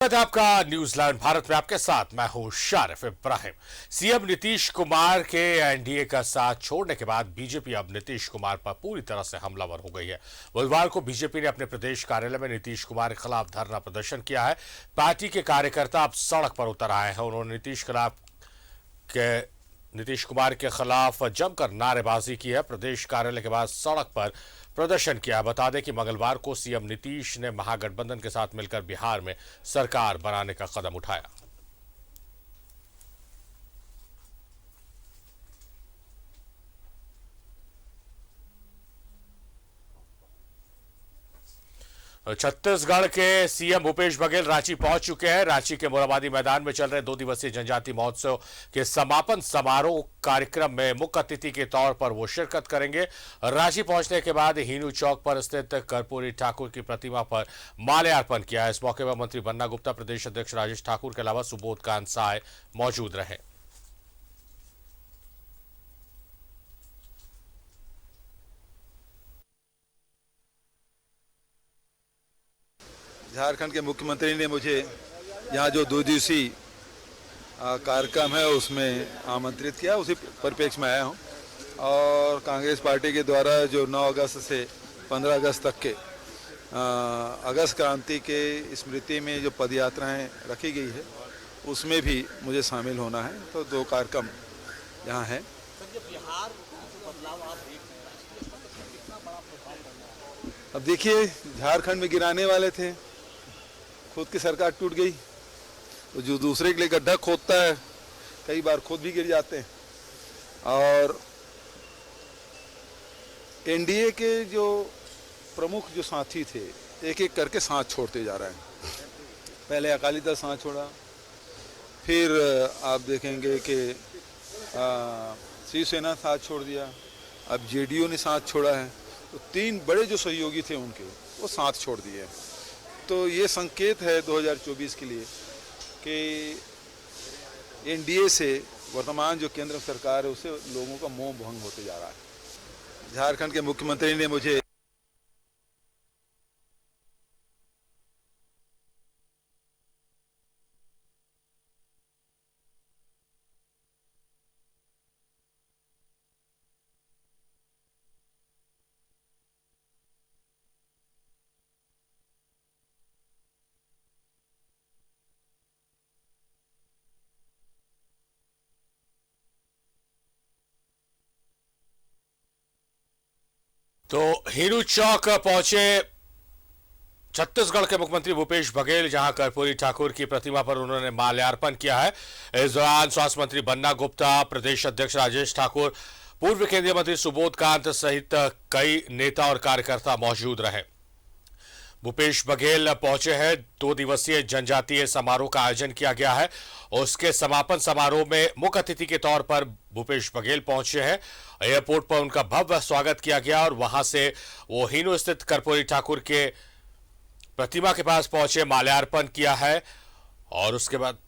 स्वागत है आपका न्यूज लाइन भारत में। आपके साथ मैं हूं शारिफ इब्राहिम। सीएम नीतीश कुमार के एनडीए का साथ छोड़ने के बाद बीजेपी अब नीतीश कुमार पर पूरी तरह से हमलावर हो गई है। बुधवार को बीजेपी ने अपने प्रदेश कार्यालय में नीतीश कुमार के खिलाफ धरना प्रदर्शन किया है। पार्टी के कार्यकर्ता अब सड़क पर उतर आए हैं। उन्होंने नीतीश कुमार के खिलाफ जमकर नारेबाजी की है। प्रदेश कार्यालय के बाद सड़क पर प्रदर्शन किया। बता दें कि मंगलवार को सीएम नीतीश ने महागठबंधन के साथ मिलकर बिहार में सरकार बनाने का कदम उठाया। छत्तीसगढ़ के सीएम भूपेश बघेल रांची पहुंच चुके हैं। रांची के मोरहाबादी मैदान में चल रहे 2 दिवसीय जनजातीय महोत्सव के समापन समारोह कार्यक्रम में मुख्य अतिथि के तौर पर वो शिरकत करेंगे। रांची पहुंचने के बाद हिनू चौक पर स्थित कर्पूरी ठाकुर की प्रतिमा पर माल्यार्पण किया। इस मौके पर मंत्री बन्ना गुप्ता, प्रदेश अध्यक्ष राजेश ठाकुर के अलावा सुबोध कांत साय मौजूद रहे। झारखंड के मुख्यमंत्री ने मुझे यहाँ जो 2 दिवसीय कार्यक्रम है उसमें आमंत्रित किया, उसी परिप्रेक्ष्य में आया हूँ। और कांग्रेस पार्टी के द्वारा जो 9 अगस्त से 15 अगस्त तक के अगस्त क्रांति के स्मृति में जो पदयात्राएं रखी गई है उसमें भी मुझे शामिल होना है। तो 2 कार्यक्रम यहाँ हैं। अब देखिए, झारखंड में गिराने वाले थे, खुद की सरकार टूट गई, तो जो दूसरे के लिए गड्ढा खोदता है कई बार खुद भी गिर जाते हैं। और एनडीए के जो प्रमुख जो साथी थे एक एक करके साथ छोड़ते जा रहे हैं। पहले अकाली दल साथ छोड़ा, फिर आप देखेंगे कि शिवसेना साथ छोड़ दिया, अब जेडीयू ने साथ छोड़ा है। तो 3 बड़े जो सहयोगी थे उनके वो साथ छोड़ दिए। तो ये संकेत है 2024 के लिए कि एनडीए से वर्तमान जो केंद्र सरकार है उससे लोगों का मोह भंग होते जा रहा है। झारखंड के मुख्यमंत्री ने मुझे तो हिनू चौक पहुंचे छत्तीसगढ़ के मुख्यमंत्री भूपेश बघेल, जहां कर्पूरी ठाकुर की प्रतिमा पर उन्होंने माल्यार्पण किया है। इस दौरान स्वास्थ्य मंत्री बन्ना गुप्ता, प्रदेश अध्यक्ष राजेश ठाकुर, पूर्व केंद्रीय मंत्री सुबोध कांत सहित कई नेता और कार्यकर्ता मौजूद रहे। भूपेश बघेल पहुंचे हैं। 2 दिवसीय जनजातीय समारोह का आयोजन किया गया है। उसके समापन समारोह में मुख्य अतिथि के तौर पर भूपेश बघेल पहुंचे हैं। एयरपोर्ट पर उनका भव्य स्वागत किया गया और वहां से वो हिनू स्थित कर्पूरी ठाकुर के प्रतिमा के पास पहुंचे, माल्यार्पण किया है और उसके बाद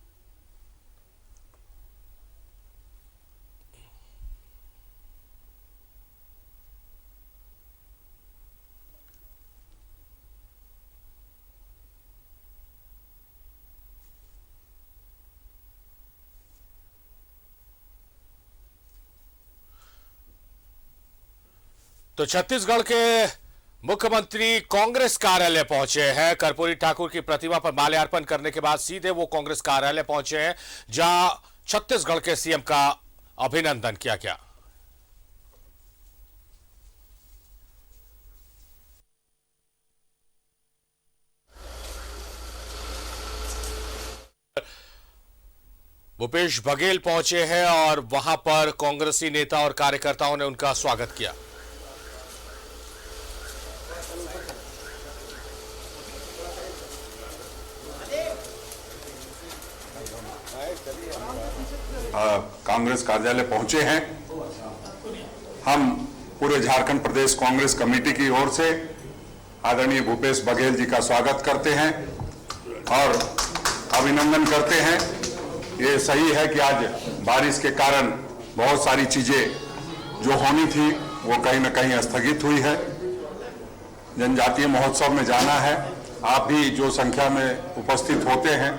तो छत्तीसगढ़ के मुख्यमंत्री कांग्रेस कार्यालय पहुंचे हैं। कर्पूरी ठाकुर की प्रतिमा पर माल्यार्पण करने के बाद सीधे वो कांग्रेस कार्यालय पहुंचे हैं, जहां छत्तीसगढ़ के सीएम का अभिनंदन किया गया। भूपेश बघेल पहुंचे हैं और वहां पर कांग्रेसी नेता और कार्यकर्ताओं ने उनका स्वागत किया। कांग्रेस कार्यालय पहुंचे हैं। हम पूरे झारखंड प्रदेश कांग्रेस कमेटी की ओर से आदरणीय भूपेश बघेल जी का स्वागत करते हैं और अभिनंदन करते हैं। ये सही है कि आज बारिश के कारण बहुत सारी चीजें जो होनी थी वो कहीं ना कहीं स्थगित हुई है। जनजातीय महोत्सव में जाना है, आप भी जो संख्या में उपस्थित होते हैं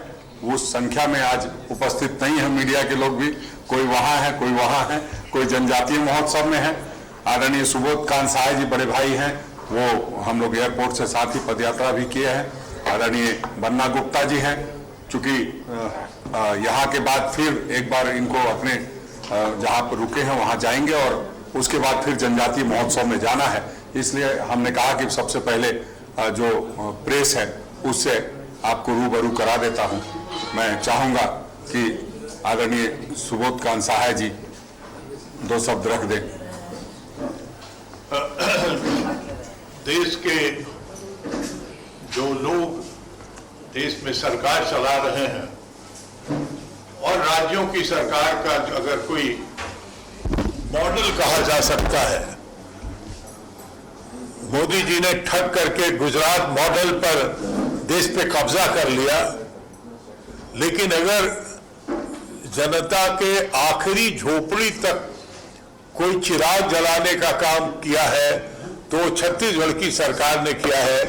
उस संख्या में आज उपस्थित नहीं है मीडिया के लोग भी, कोई वहाँ है, कोई वहाँ है, कोई जनजातीय महोत्सव में है। आदरणीय सुबोध कांत साय जी बड़े भाई हैं, वो हम लोग एयरपोर्ट से साथ ही पदयात्रा भी किए हैं। आदरणीय बन्ना गुप्ता जी हैं, चूंकि यहाँ के बाद फिर एक बार इनको अपने जहाँ पर रुके हैं वहाँ जाएंगे और उसके बाद फिर जनजातीय महोत्सव में जाना है, इसलिए हमने कहा कि सबसे पहले जो प्रेस है उससे आपको रूबरू करा देता हूँ। मैं चाहूँगा कि आदरणीय सुबोध कांत साय जी 2 शब्द रख दें। देश के जो लोग देश में सरकार चला रहे हैं और राज्यों की सरकार का अगर कोई मॉडल कहा जा सकता है, मोदी जी ने ठग करके गुजरात मॉडल पर देश पे कब्जा कर लिया, लेकिन अगर जनता के आखिरी झोपड़ी तक कोई चिराग जलाने का काम किया है तो छत्तीसगढ़ की सरकार ने किया है।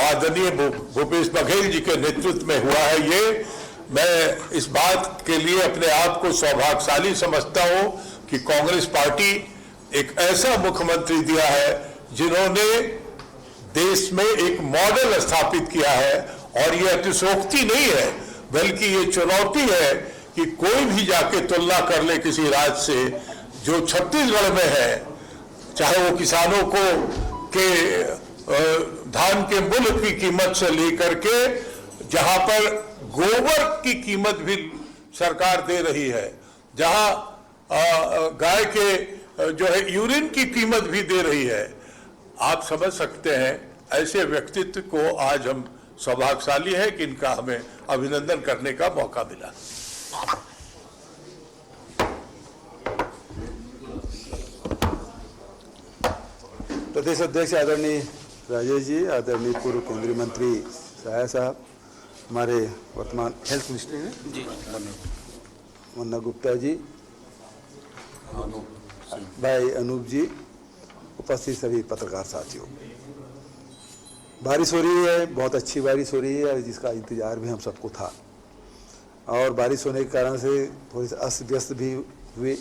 आदरणीय भूपेश बघेल जी के नेतृत्व में हुआ है। ये मैं इस बात के लिए अपने आप को सौभाग्यशाली समझता हूं कि कांग्रेस पार्टी एक ऐसा मुख्यमंत्री दिया है जिन्होंने देश में एक मॉडल स्थापित किया है। और ये अतिशोक्ति नहीं है, बल्कि ये चुनौती है कि कोई भी जाके तुलना कर ले किसी राज्य से जो छत्तीसगढ़ में है, चाहे वो किसानों को के धान के मूल्य की कीमत से लेकर के, जहां पर गोबर की कीमत भी सरकार दे रही है, जहां गाय के जो है यूरिन की कीमत भी दे रही है। आप समझ सकते हैं ऐसे व्यक्तित्व को आज हम सौभाग्यशाली है कि इनका हमें अभिनंदन करने का मौका मिला। प्रदेश अध्यक्ष आदरणीय राजेश जी, आदरणीय पूर्व केंद्रीय मंत्री साया साहब, हमारे वर्तमान हेल्थ मिनिस्टर हैं जी बन्ना गुप्ता जी, भाई अनूप जी, उपस्थित सभी पत्रकार साथियों। बारिश हो रही है, बहुत अच्छी बारिश हो रही है, जिसका इंतजार भी हम सबको था। और बारिश होने के कारण से थोड़ी सी अस्त व्यस्त भी हुए,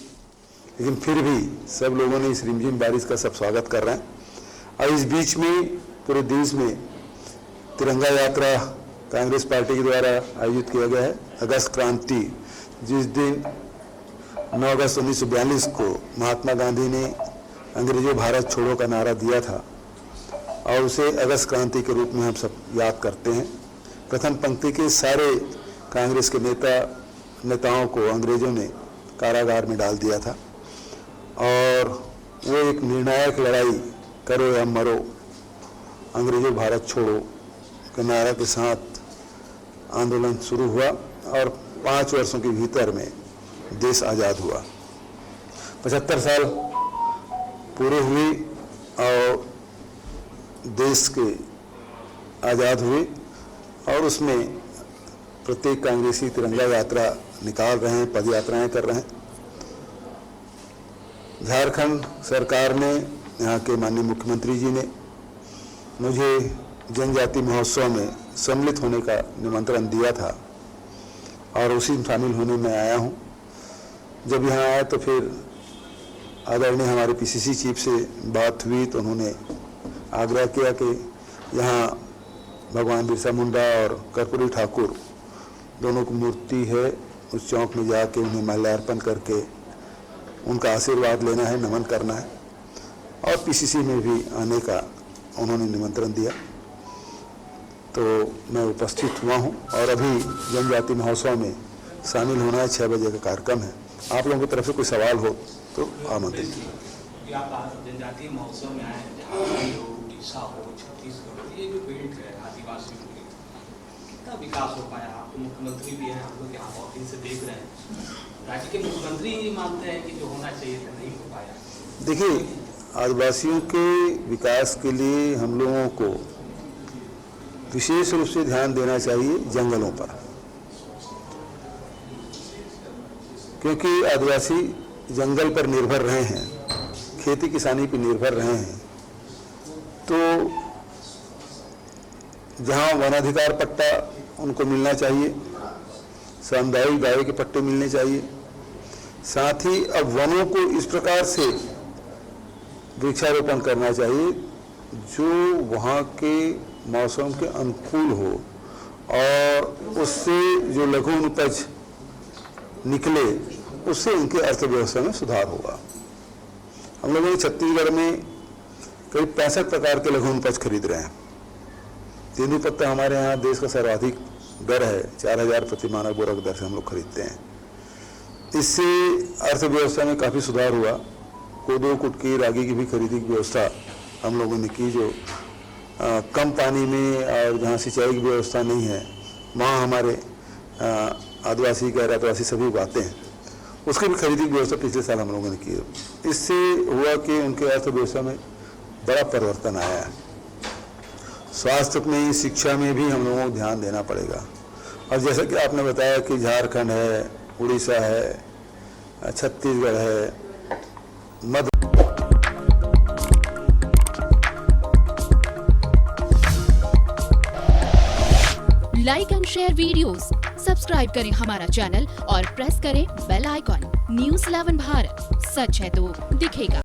लेकिन फिर भी सब लोगों ने इस रिमझिम बारिश का सब स्वागत कर रहे हैं। और इस बीच में पूरे देश में तिरंगा यात्रा कांग्रेस पार्टी के द्वारा आयोजित किया गया है। अगस्त क्रांति, जिस दिन 9 अगस्त 1942 को महात्मा गांधी ने अंग्रेजों भारत छोड़ो का नारा दिया था और उसे अगस्त क्रांति के रूप में हम सब याद करते हैं। प्रथम पंक्ति के सारे कांग्रेस के नेताओं को अंग्रेजों ने कारागार में डाल दिया था और वो एक निर्णायक लड़ाई, करो या मरो, अंग्रेजों भारत छोड़ो के नारा के साथ आंदोलन शुरू हुआ और 5 वर्षों के भीतर में देश आज़ाद हुआ। 75 साल पूरे हुए और देश के आज़ाद हुए और उसमें प्रत्येक कांग्रेसी तिरंगा यात्रा निकाल रहे हैं, पद यात्राएं कर रहे हैं। झारखंड सरकार ने, यहाँ के माननीय मुख्यमंत्री जी ने मुझे जनजाति महोत्सव में सम्मिलित होने का निमंत्रण दिया था और उसी में शामिल होने में आया हूँ। जब यहाँ आया तो फिर आदरणीय हमारे पीसीसी चीफ से बात हुई तो उन्होंने आग्रह किया कि यहाँ भगवान बिरसा मुंडा और कर्पूरी ठाकुर दोनों की मूर्ति है, उस चौक में जाके उन्हें माल्यार्पण करके उनका आशीर्वाद लेना है, नमन करना है। और पीसीसी में भी आने का उन्होंने निमंत्रण दिया तो मैं उपस्थित हुआ हूं और अभी जनजाति महोत्सव में शामिल होना है। 6 बजे का कार्यक्रम है। आप लोगों की तरफ से कोई सवाल हो तो आमंत्रित। आप जनजातीय महोत्सव में आए, उड़ीसा हो, छत्तीसगढ़, ये जो बेल्ट है आदिवासियों के लिए, कितना विकास हो पाया? आप मुख्यमंत्री भी हैं, हम लोग यहाँ बहुत दिन से देख रहे हैं, राज्य के मुख्यमंत्री ही मानते हैं कि जो होना चाहिए था नहीं हो पाया। देखिए, आदिवासियों के विकास के लिए हम लोगों को विशेष रूप से ध्यान देना चाहिए जंगलों पर, क्योंकि आदिवासी जंगल पर निर्भर रहे हैं, खेती किसानी पर निर्भर रहे हैं। तो जहाँ वनाधिकार पट्टा उनको मिलना चाहिए, सामुदायिक दायरे के पट्टे मिलने चाहिए। साथ ही अब वनों को इस प्रकार से वृक्षारोपण करना चाहिए जो वहाँ के मौसम के अनुकूल हो और उससे जो लघु उपज निकले उससे उनके अर्थव्यवस्था में सुधार होगा। हम लोगों ने छत्तीसगढ़ में करीब 65 प्रकार के लघु उपज खरीद रहे हैं। तेंदुपत्ता हमारे यहाँ देश का सर्वाधिक दर है, 4000 प्रति मानक बोरा की दर से हम लोग खरीदते हैं। इससे अर्थव्यवस्था में काफ़ी सुधार हुआ। कोदो, कुटकी, रागी की भी खरीदी की व्यवस्था हम लोगों ने की, जो कम पानी में और जहाँ सिंचाई की व्यवस्था नहीं है वहाँ हमारे आदिवासी गैर आदिवासी सभी उगाते हैं, उसकी भी खरीदी की व्यवस्था पिछले साल हम लोगों ने की। इससे हुआ कि उनके अर्थव्यवस्था में बड़ा परिवर्तन आया है। स्वास्थ्य में, शिक्षा में भी हम लोगों को ध्यान देना पड़ेगा। और जैसा कि आपने बताया कि झारखंड है, उड़ीसा है, छत्तीसगढ़ है, Madhya like and share videos, subscribe करें हमारा चैनल और प्रेस करें बेल आइकॉन। न्यूज़ 11 भारत, सच है तो दिखेगा।